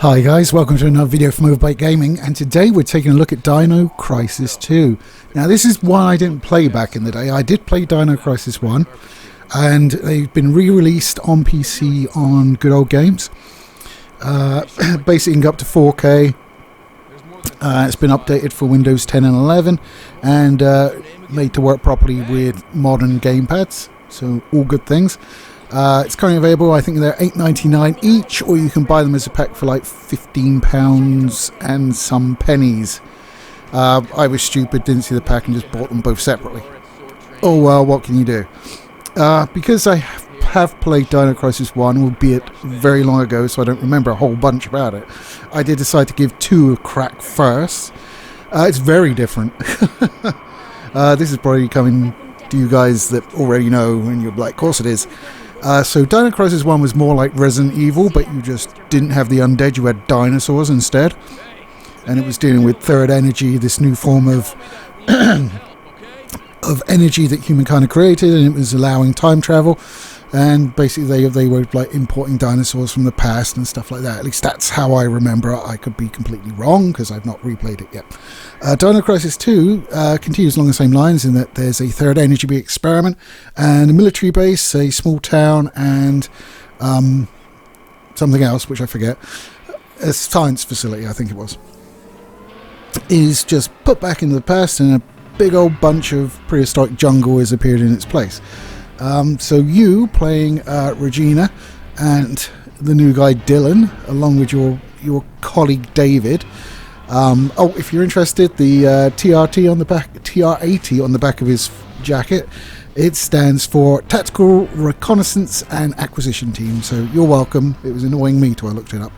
Hi guys, welcome to another video from Overbite Gaming, and today we're taking a look at Dino Crisis 2. Now this is one I didn't play back in the day. I did play Dino Crisis 1, and they've been re-released on PC on Good Old Games. Basically can go up to 4K. It's been updated for Windows 10 and 11, and made to work properly with modern gamepads, so all good things. It's currently available. I think they're $8.99 each, or you can buy them as a pack for like £15 and some pennies. I was stupid, didn't see the pack and just bought them both separately. Oh well, what can you do? Because I have played Dino Crisis 1, albeit very long ago, so I don't remember a whole bunch about it, I did decide to give 2 a crack first. It's very different. This is probably coming to you guys that already know, and you're like, of course it is. So Dino Crisis 1 was more like Resident Evil, but you just didn't have the undead, you had dinosaurs instead. And it was dealing with third energy, this new form of energy that humankind created, and it was allowing time travel. And basically they were like importing dinosaurs from the past and stuff like that. At least that's how I remember it. I could be completely wrong because I've not replayed it yet. Dino Crisis 2 continues along the same lines in that there's a third energy experiment and a military base, a small town, and something else which I forget. A science facility, I think it was, is just put back into the past, and a big old bunch of prehistoric jungle has appeared in its place. So you playing Regina and the new guy Dylan, along with your colleague David. If you're interested, the TRT on the back, TR80 on the back of his jacket, it stands for Tactical Reconnaissance and Acquisition Team. So you're welcome. It was annoying me till I looked it up.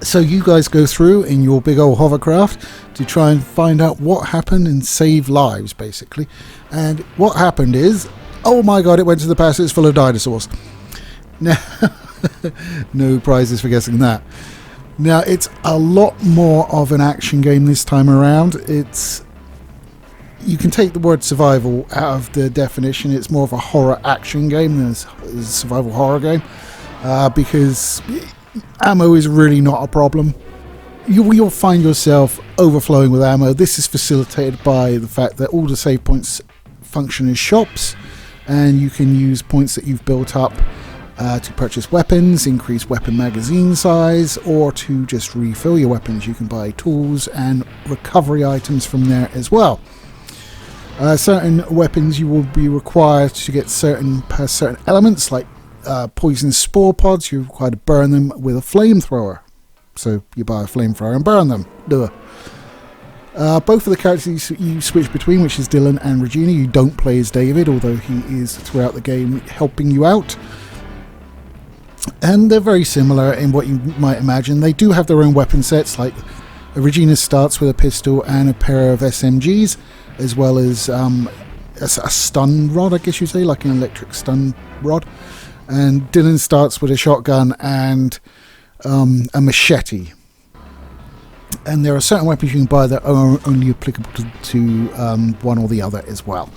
So you guys go through in your big old hovercraft to try and find out what happened and save lives, basically. And what happened is, oh my god, it went to the past, it's full of dinosaurs. Now, no prizes for guessing that. Now, it's a lot more of an action game this time around. You can take the word survival out of the definition. It's more of a horror action game than a survival horror game, because ammo is really not a problem. You'll find yourself overflowing with ammo. This is facilitated by the fact that all the save points function as shops, and you can use points that you've built up to purchase weapons, increase weapon magazine size, or to just refill your weapons. You can buy tools and recovery items from there as well. Certain weapons you will be required to get certain elements, like poison spore pods. You're required to burn them with a flamethrower. So you buy a flamethrower and burn them. Duh. Both of the characters you switch between, which is Dylan and Regina, you don't play as David, although he is throughout the game helping you out. And they're very similar in what you might imagine. They do have their own weapon sets, like Regina starts with a pistol and a pair of SMGs, as well as a stun rod, I guess you'd say, like an electric stun rod. And Dylan starts with a shotgun and a machete. And there are certain weapons you can buy that are only applicable to one or the other as well.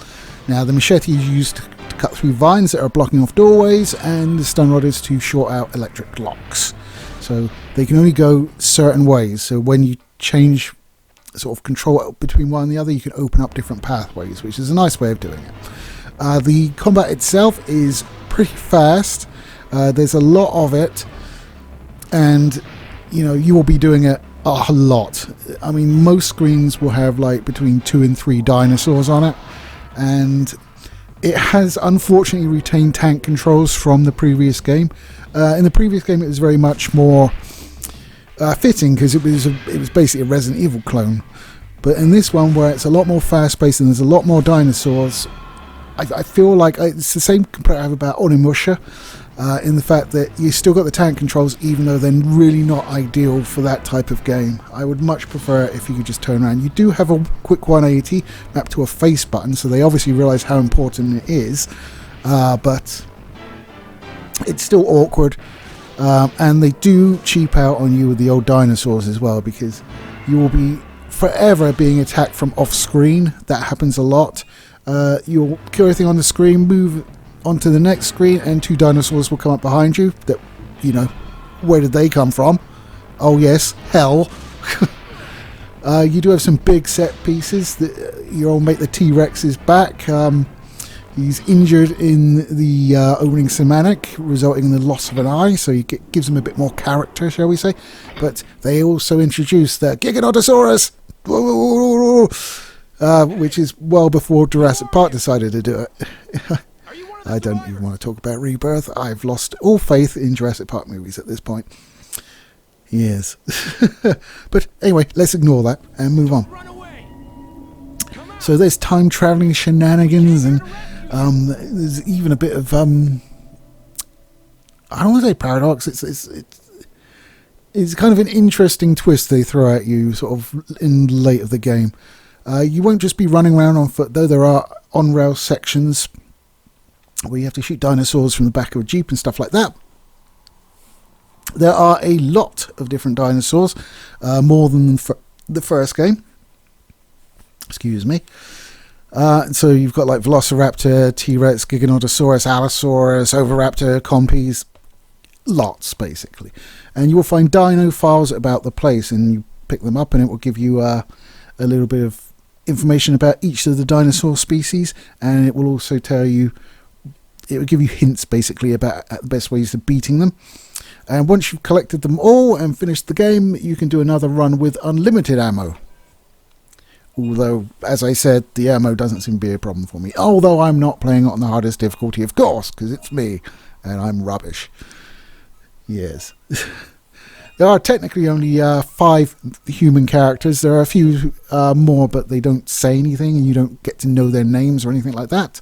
Now, the machete is used to cut through vines that are blocking off doorways, and the stun rod is to short out electric locks. So they can only go certain ways. So when you change sort of control between one and the other, you can open up different pathways, which is a nice way of doing it. The combat itself is pretty fast. There's a lot of it, and you will be doing it a lot. I mean, most screens will have like between 2 and 3 dinosaurs on it, and it has unfortunately retained tank controls from the previous game. In the previous game, it was very much more fitting because it was basically a Resident Evil clone. But in this one, where it's a lot more fast-paced and there's a lot more dinosaurs, I feel like it's the same complaint I have about Onimusha, in the fact that you still got the tank controls, even though they're really not ideal for that type of game. I would much prefer it if you could just turn around. You do have a quick 180 mapped to a face button, so they obviously realise how important it is, but it's still awkward, and they do cheap out on you with the old dinosaurs as well, because you will be forever being attacked from off screen. That happens a lot. You'll kill everything on the screen, move onto the next screen, and 2 dinosaurs will come up behind you that you know, where did they come from? Oh yes, hell. You do have some big set pieces. Your old mate the T-Rex is back. He's injured in the opening cinematic, resulting in the loss of an eye, so it gives him a bit more character, shall we say. But they also introduced the Giganotosaurus, which is well before Jurassic Park decided to do it. I don't even want to talk about Rebirth. I've lost all faith in Jurassic Park movies at this point. Yes. But anyway, let's ignore that and move on. So there's time traveling shenanigans, and there's even a bit of I don't want to say paradox. It's kind of an interesting twist they throw at you, sort of in late of the game. You won't just be running around on foot, though. There are on-rail sections where you have to shoot dinosaurs from the back of a jeep and stuff like that. There are a lot of different dinosaurs, more than the first game. Excuse me. So you've got like Velociraptor, T-Rex, Giganotosaurus, Allosaurus, Oviraptor, Compies, lots basically. And you will find dino files about the place, and you pick them up and it will give you a little bit of information about each of the dinosaur species, and it will also tell you, it will give you hints basically about the best ways of beating them. And once you've collected them all and finished the game, you can do another run with unlimited ammo. Although, as I said, the ammo doesn't seem to be a problem for me. Although I'm not playing it on the hardest difficulty, of course, because it's me, and I'm rubbish. Yes. There are technically only 5 human characters. There are a few more, but they don't say anything, and you don't get to know their names or anything like that.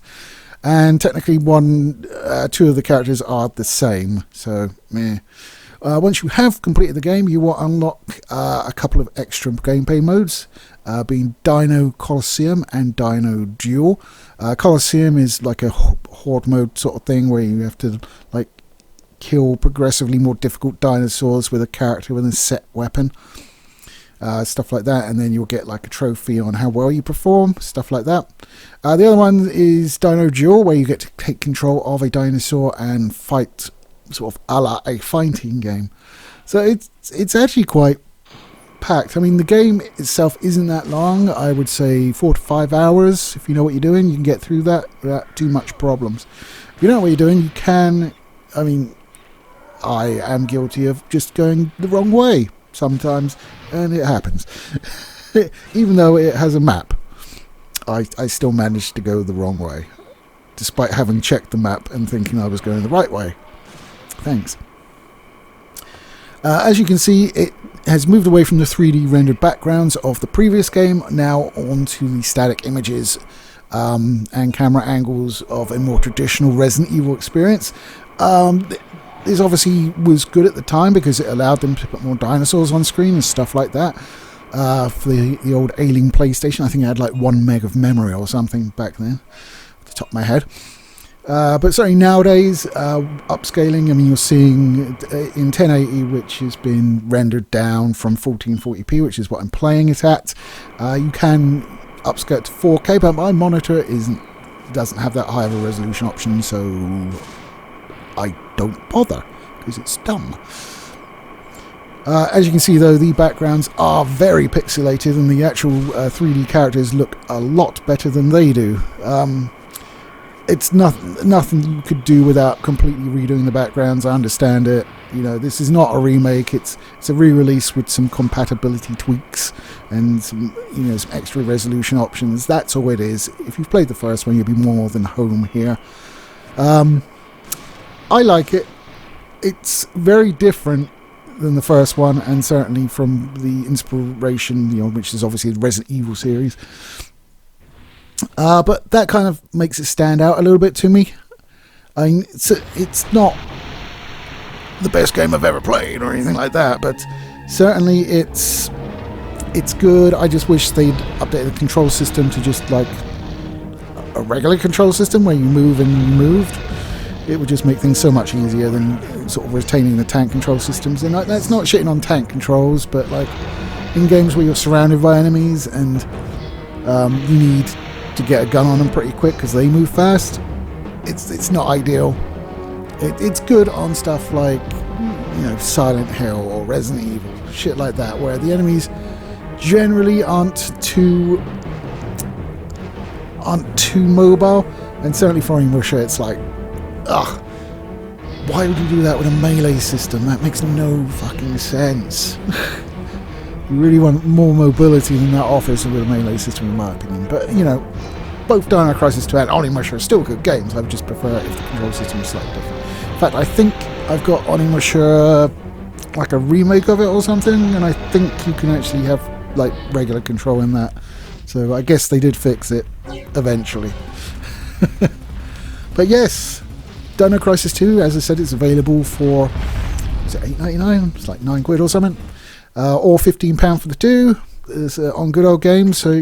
And technically 2 of the characters are the same, so meh. Once you have completed the game, you will unlock a couple of extra gameplay modes, being Dino Colosseum and Dino Duel. Colosseum is like a horde mode sort of thing where you have to like kill progressively more difficult dinosaurs with a character with a set weapon. Stuff like that, and then you'll get like a trophy on how well you perform, stuff like that. The other one is Dino Duel, where you get to take control of a dinosaur and fight, sort of a la a fighting game. So it's actually quite packed. I mean, the game itself isn't that long. I would say 4 to 5 hours. If you know what you're doing, you can get through that without too much problems. If you know what you're doing, you can. I mean, I am guilty of just going the wrong way sometimes, and it happens. Even though it has a map, I still managed to go the wrong way, despite having checked the map and thinking I was going the right way. Thanks. As you can see, it has moved away from the 3D rendered backgrounds of the previous game, now onto the static images and camera angles of a more traditional Resident Evil experience. This obviously was good at the time because it allowed them to put more dinosaurs on screen and stuff like that. For the old ailing PlayStation, I think it had like 1 meg of memory or something back then, off the top of my head. But certainly nowadays, upscaling, I mean, you're seeing in 1080, which has been rendered down from 1440p, which is what I'm playing it at. You can upscale to 4K, but my monitor doesn't have that high of a resolution option, so I don't bother, because it's dumb. As you can see, though, the backgrounds are very pixelated, and the actual 3D characters look a lot better than they do. It's nothing you could do without completely redoing the backgrounds. I understand it. You know, this is not a remake. It's a re-release with some compatibility tweaks and some extra resolution options. That's all it is. If you've played the first one, you'll be more than home here. I like it. It's very different than the first one, and certainly from the inspiration, which is obviously the Resident Evil series. But that kind of makes it stand out a little bit to me. I mean, it's not the best game I've ever played or anything like that, but certainly it's good. I just wish they'd updated the control system to just like a regular control system where you move and you moved. It would just make things so much easier than sort of retaining the tank control systems. And that's not shitting on tank controls, but like in games where you're surrounded by enemies and you need to get a gun on them pretty quick because they move fast, it's not ideal. It's good on stuff like Silent Hill or Resident Evil, shit like that, where the enemies generally aren't too mobile, and certainly for Onimusha it's like, ugh, why would you do that with a melee system? That makes no fucking sense. You really want more mobility than that offers with a melee system, in my opinion. But both Dino Crisis 2 and Onimusha are still good games. I would just prefer it if the control system was slightly different. In fact, I think I've got Onimusha, like a remake of it or something, and I think you can actually have like regular control in that. So I guess they did fix it eventually. But yes, Dino Crisis 2, as I said, it's available for, is it £8.99? It's like £9 or something. Or £15 for the 2. It's on Good Old Games, so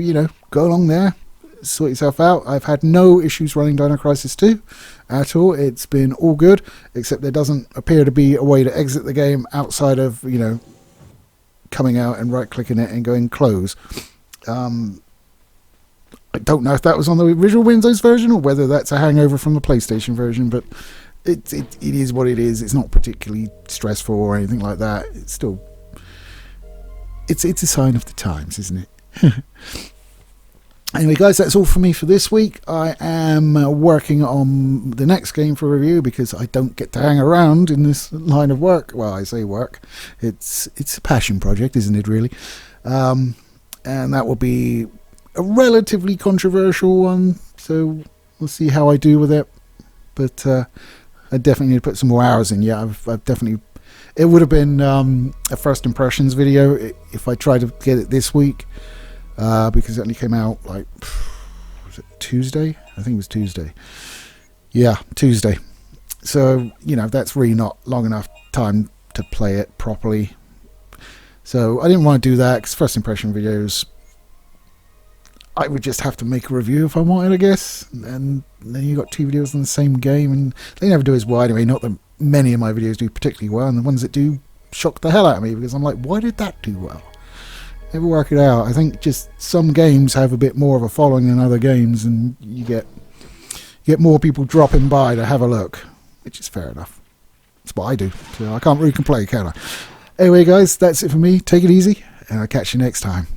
go along there, sort yourself out. I've had no issues running Dino Crisis 2 at all. It's been all good, except there doesn't appear to be a way to exit the game outside of coming out and right clicking it and going close. I don't know if that was on the original Windows version or whether that's a hangover from the PlayStation version, but it is what it is. It's not particularly stressful or anything like that. It's still it's a sign of the times, isn't it? Anyway, guys, that's all for me for this week. I am working on the next game for review because I don't get to hang around in this line of work. Well, I say work. It's a passion project, isn't it, really? And that will be a relatively controversial one, so we'll see how I do with it. But I definitely need to put some more hours in. Yeah, I've definitely... It would have been a first impressions video if I tried to get it this week. Because it only came out like, was it Tuesday? I think it was Tuesday. Yeah, Tuesday. So, that's really not long enough time to play it properly. So I didn't want to do that because first impression videos, I would just have to make a review if I wanted, I guess. And then you got 2 videos on the same game, and they never do as well anyway. Not that many of my videos do particularly well, and the ones that do shock the hell out of me because I'm like, why did that do well? Never work it out. I think just some games have a bit more of a following than other games, and you get more people dropping by to have a look, which is fair enough. That's what I do, so I can't really complain, can I? Anyway, guys, that's it for me. Take it easy, and I'll catch you next time.